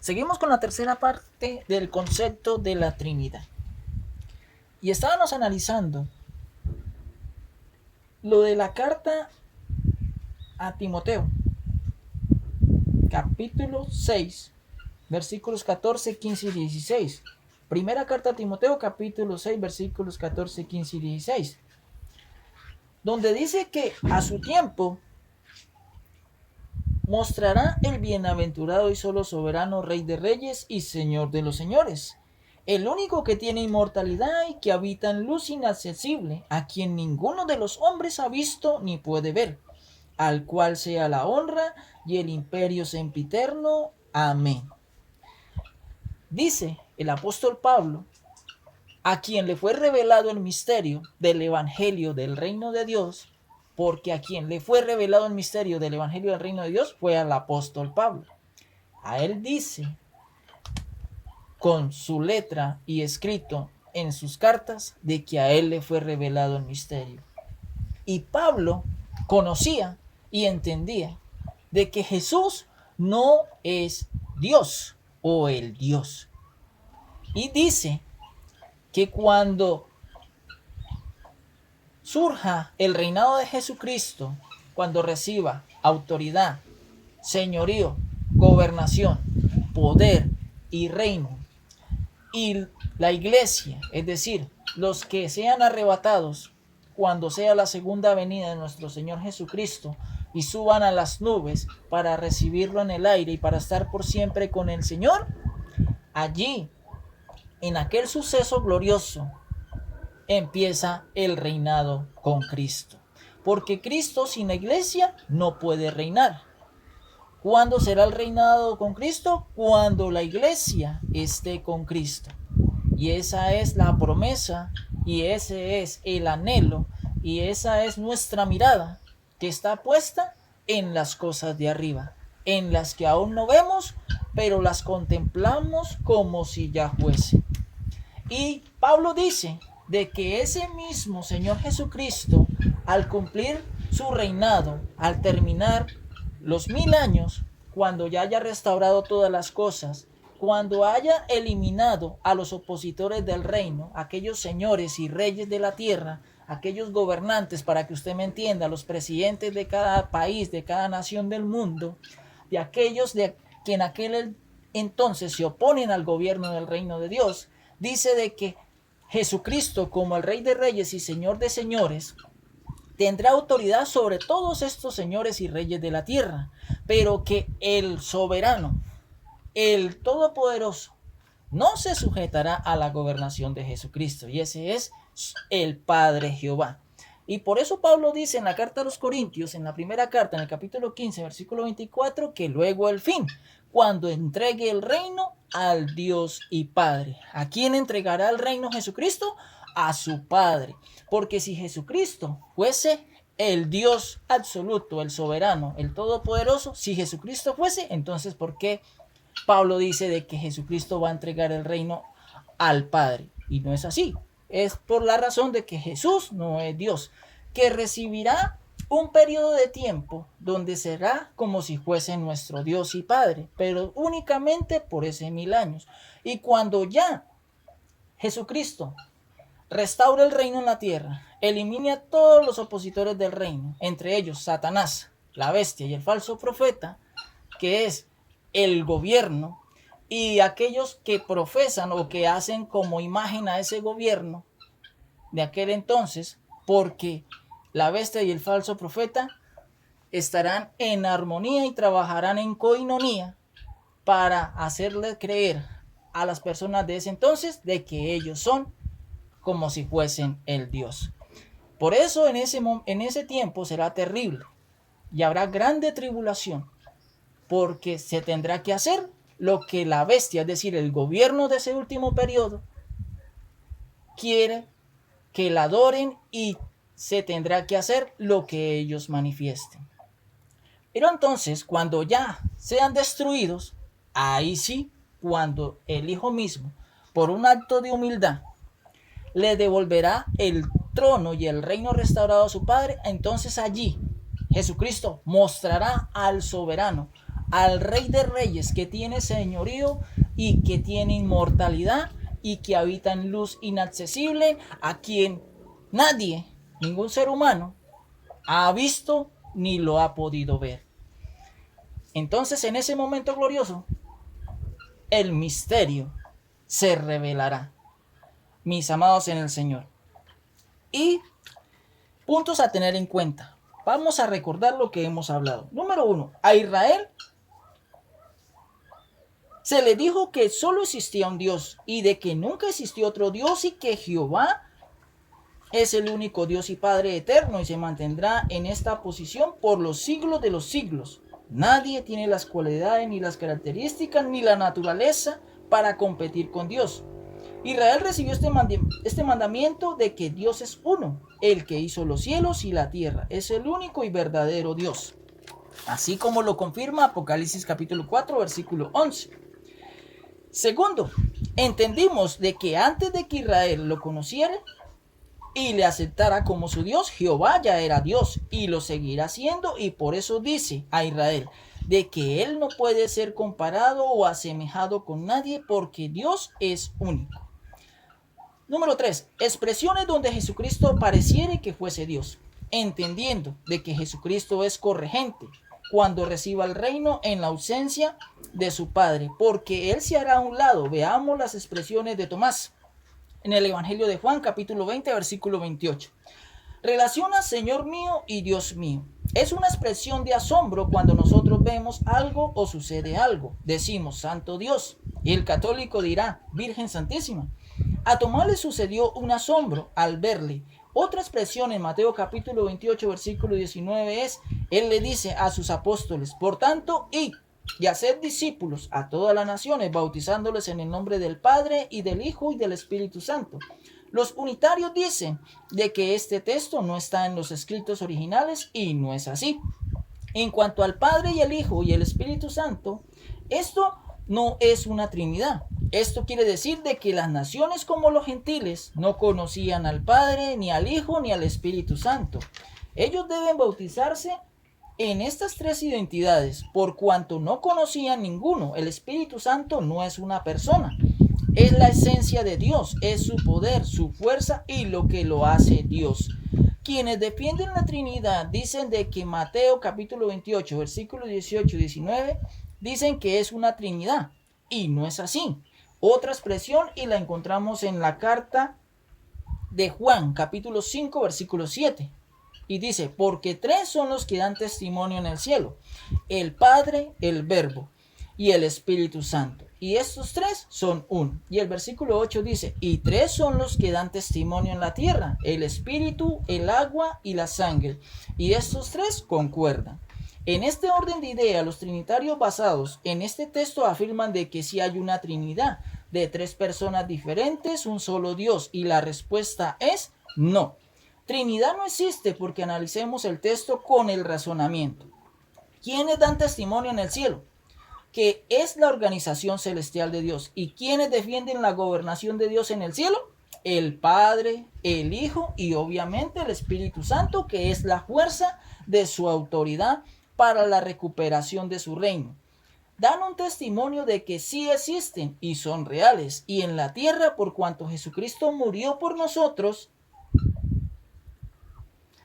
Seguimos con la tercera parte del concepto de la Trinidad. Y estábamos analizando lo de la carta a Timoteo, capítulo 6, versículos 14, 15 y 16. Primera carta a Timoteo, capítulo 6, versículos 14, 15 y 16. Donde dice que a su tiempo mostrará el bienaventurado y solo soberano Rey de reyes y Señor de los señores, el único que tiene inmortalidad y que habita en luz inaccesible, a quien ninguno de los hombres ha visto ni puede ver, al cual sea la honra y el imperio sempiterno. Amén. Dice el apóstol Pablo, a quien le fue revelado el misterio del evangelio del reino de Dios, porque a quien le fue revelado el misterio del evangelio del reino de Dios fue al apóstol Pablo. A él dice, con su letra y escrito en sus cartas, de que a él le fue revelado el misterio. Y Pablo conocía y entendía de que Jesús no es Dios o el Dios. Y dice que cuando surja el reinado de Jesucristo, cuando reciba autoridad, señorío, gobernación, poder y reino, y la iglesia, es decir, los que sean arrebatados cuando sea la segunda venida de nuestro Señor Jesucristo y suban a las nubes para recibirlo en el aire y para estar por siempre con el Señor, allí, en aquel suceso glorioso, empieza el reinado con Cristo. Porque Cristo sin la iglesia no puede reinar. ¿Cuándo será el reinado con Cristo? Cuando la iglesia esté con Cristo. Y esa es la promesa, y ese es el anhelo, y esa es nuestra mirada, que está puesta en las cosas de arriba, en las que aún no vemos, pero las contemplamos como si ya fuese. Y Pablo dice de que ese mismo Señor Jesucristo, al cumplir su reinado, al terminar los 1000 años, cuando ya haya restaurado todas las cosas, cuando haya eliminado a los opositores del reino, aquellos señores y reyes de la tierra, aquellos gobernantes, para que usted me entienda, los presidentes de cada país, de cada nación del mundo, de aquellos que en aquel entonces se oponen al gobierno del reino de Dios, dice de que Jesucristo, como el Rey de Reyes y Señor de Señores, tendrá autoridad sobre todos estos señores y reyes de la tierra, pero que el soberano, el todopoderoso, no se sujetará a la gobernación de Jesucristo, y ese es el Padre Jehová. Y por eso Pablo dice en la carta a los Corintios, en la primera carta, en el capítulo 15, versículo 24, que luego el fin, cuando entregue el reino al Dios y Padre. ¿A quién entregará el reino Jesucristo? A su Padre. Porque si Jesucristo fuese el Dios absoluto, el soberano, el todopoderoso, si Jesucristo fuese, entonces ¿por qué Pablo dice de que Jesucristo va a entregar el reino al Padre? Y no es así. Es por la razón de que Jesús no es Dios, que recibirá un periodo de tiempo donde será como si fuese nuestro Dios y Padre, pero únicamente por ese 1000 años. Y cuando ya Jesucristo restaure el reino en la tierra, elimine a todos los opositores del reino, entre ellos Satanás, la bestia y el falso profeta, que es el gobierno, y aquellos que profesan o que hacen como imagen a ese gobierno de aquel entonces, porque la bestia y el falso profeta estarán en armonía y trabajarán en coinonía para hacerle creer a las personas de ese entonces de que ellos son como si fuesen el Dios. Por eso en ese tiempo será terrible y habrá grande tribulación, porque se tendrá que hacer lo que la bestia, es decir, el gobierno de ese último periodo, quiere que la adoren, y se tendrá que hacer lo que ellos manifiesten. Pero entonces, cuando ya sean destruidos, ahí sí, cuando el Hijo mismo, por un acto de humildad, le devolverá el trono y el reino restaurado a su Padre, entonces allí Jesucristo mostrará al soberano, al Rey de Reyes, que tiene señorío y que tiene inmortalidad y que habita en luz inaccesible, a quien nadie, ningún ser humano, ha visto ni lo ha podido ver. Entonces, en ese momento glorioso, el misterio se revelará, mis amados en el Señor. Y puntos a tener en cuenta. Vamos a recordar lo que hemos hablado. Número 1. A Israel se le dijo que solo existía un Dios y de que nunca existió otro Dios y que Jehová es el único Dios y Padre eterno y se mantendrá en esta posición por los siglos de los siglos. Nadie tiene las cualidades, ni las características, ni la naturaleza para competir con Dios. Israel recibió este mandamiento de que Dios es uno, el que hizo los cielos y la tierra. Es el único y verdadero Dios. Así como lo confirma Apocalipsis capítulo 4, versículo 11. Segundo, entendimos de que antes de que Israel lo conociera y le aceptara como su Dios, Jehová ya era Dios y lo seguirá siendo, y por eso dice a Israel de que él no puede ser comparado o asemejado con nadie porque Dios es único. Número 3. Expresiones donde Jesucristo pareciere que fuese Dios, entendiendo de que Jesucristo es corregente cuando reciba el reino en la ausencia de su Padre, porque él se hará a un lado. Veamos las expresiones de Tomás en el Evangelio de Juan, capítulo 20, versículo 28. Relaciona Señor mío y Dios mío. Es una expresión de asombro cuando nosotros vemos algo o sucede algo. Decimos, Santo Dios. Y el católico dirá, Virgen Santísima. A Tomás le sucedió un asombro al verle. Otra expresión en Mateo capítulo 28, versículo 19 es, él le dice a sus apóstoles, por tanto, id y haced discípulos a todas las naciones, bautizándoles en el nombre del Padre y del Hijo y del Espíritu Santo. Los unitarios dicen de que este texto no está en los escritos originales y no es así. En cuanto al Padre y el Hijo y el Espíritu Santo, esto no es una Trinidad. Esto quiere decir de que las naciones como los gentiles no conocían al Padre, ni al Hijo, ni al Espíritu Santo. Ellos deben bautizarse en estas tres identidades, por cuanto no conocían ninguno. El Espíritu Santo no es una persona, es la esencia de Dios, es su poder, su fuerza y lo que lo hace Dios. Quienes defienden la Trinidad dicen de que Mateo capítulo 28, versículos 18 y 19, dicen que es una Trinidad, y no es así. Otra expresión y la encontramos en la carta de Juan capítulo 5, versículo 7. Y dice, porque tres son los que dan testimonio en el cielo, el Padre, el Verbo y el Espíritu Santo. Y estos tres son uno. Y el versículo 8 dice, y tres son los que dan testimonio en la tierra, el Espíritu, el agua y la sangre. Y estos tres concuerdan. En este orden de ideas, los trinitarios basados en este texto afirman de que sí hay una Trinidad de tres personas diferentes, un solo Dios. Y la respuesta es no. Trinidad no existe porque analicemos el texto con el razonamiento. ¿Quiénes dan testimonio en el cielo? Que es la organización celestial de Dios. ¿Y quiénes defienden la gobernación de Dios en el cielo? El Padre, el Hijo y obviamente el Espíritu Santo, que es la fuerza de su autoridad para la recuperación de su reino. Dan un testimonio de que sí existen y son reales. Y en la tierra, por cuanto Jesucristo murió por nosotros,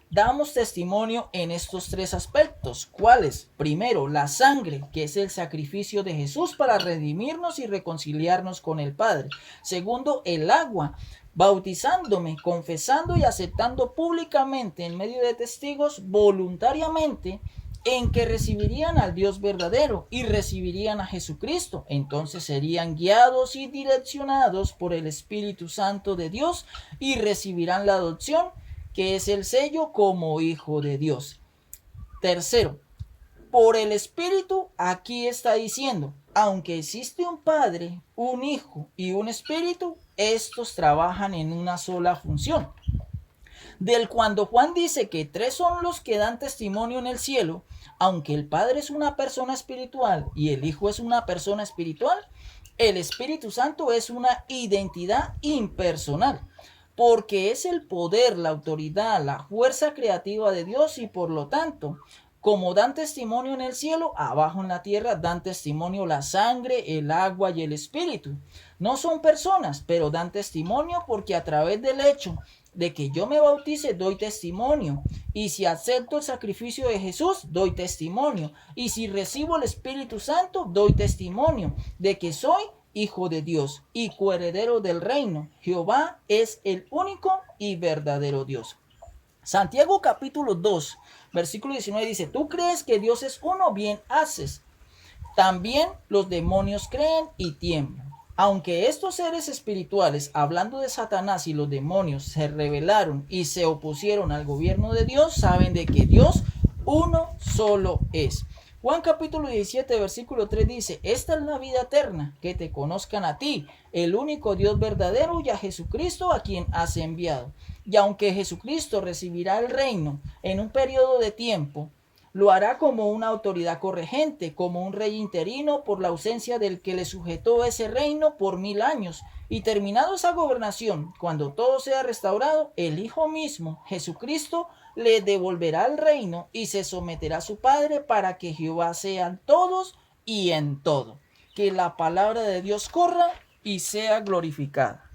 damos testimonio en estos tres aspectos. ¿Cuáles? Primero, la sangre, que es el sacrificio de Jesús para redimirnos y reconciliarnos con el Padre. Segundo, el agua, bautizándome, confesando y aceptando públicamente en medio de testigos voluntariamente en que recibirían al Dios verdadero y recibirían a Jesucristo. Entonces serían guiados y direccionados por el Espíritu Santo de Dios y recibirán la adopción, que es el sello como hijo de Dios. Tercero, por el Espíritu, aquí está diciendo, aunque existe un Padre, un Hijo y un Espíritu, estos trabajan en una sola función. Del cuando Juan dice que tres son los que dan testimonio en el cielo, aunque el Padre es una persona espiritual y el Hijo es una persona espiritual, el Espíritu Santo es una identidad impersonal, porque es el poder, la autoridad, la fuerza creativa de Dios y por lo tanto Como dan testimonio en el cielo, abajo en la tierra dan testimonio la sangre, el agua y el espíritu. No son personas, pero dan testimonio porque a través del hecho de que yo me bautice doy testimonio. Y si acepto el sacrificio de Jesús, doy testimonio. Y si recibo el Espíritu Santo, doy testimonio de que soy hijo de Dios y coheredero del reino. Jehová es el único y verdadero Dios. Santiago capítulo 2, versículo 19 dice, ¿tú crees que Dios es uno? Bien haces. También los demonios creen y tiemblan. Aunque estos seres espirituales, hablando de Satanás y los demonios, se rebelaron y se opusieron al gobierno de Dios, saben de que Dios uno solo es. Juan capítulo 17, versículo 3 dice, esta es la vida eterna, que te conozcan a ti, el único Dios verdadero, y a Jesucristo a quien has enviado. Y aunque Jesucristo recibirá el reino en un periodo de tiempo, lo hará como una autoridad corregente, como un rey interino por la ausencia del que le sujetó ese reino por 1000 años. Y terminado esa gobernación, cuando todo sea restaurado, el Hijo mismo, Jesucristo, le devolverá el reino y se someterá a su Padre para que Jehová sea en todos y en todo. Que la palabra de Dios corra y sea glorificada.